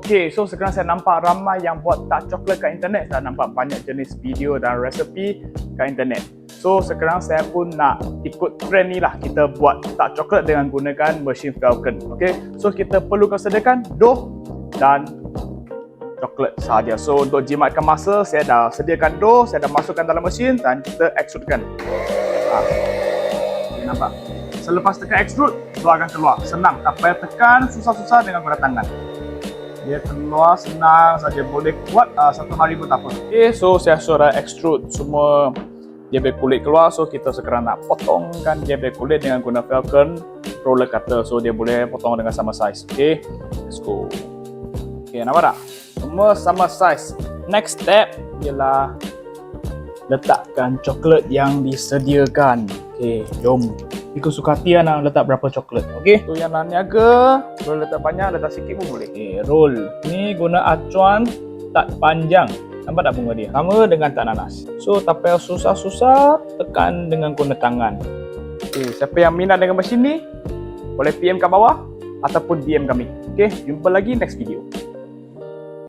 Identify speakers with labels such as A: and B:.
A: Okay, so sekarang saya nampak ramai yang buat tak coklat kat internet. Saya nampak banyak jenis video dan resepi kat internet. So sekarang saya pun nak ikut trend ni lah. Kita buat tak coklat dengan gunakan mesin Falcon. Okay, so kita perlukan sediakan dough dan coklat sahaja. So untuk jimatkan masa, saya dah sediakan dough, saya dah masukkan dalam mesin dan kita extrudekan. Nampak? Selepas tekan extrude, dough akan keluar. Senang, tak payah tekan susah-susah dengan guna tangan. Dia keluar senang saja, boleh buat satu hari pun tak apa. Okay, so saya sudah extrude semua dia punya kulit keluar. So kita sekarang nak potongkan dia punya kulit dengan guna Falcon roller cutter. So dia boleh potong dengan sama size. Okay, let's go. Okay, nampak tak? Semua sama size. Next step ialah letakkan coklat yang disediakan. Okay, jom. Ikut suka hati nak letak berapa coklat. Okay, so yang nak niaga boleh letak banyak, letak sikit pun boleh. Okay, roll. Ni guna acuan tak panjang. Nampak tak bunga dia? Sama dengan tak nanas. So tak payah susah-susah, tekan dengan guna tangan. Okay, siapa yang minat dengan mesin ni boleh PM kat bawah ataupun DM kami. Okay, jumpa lagi next video.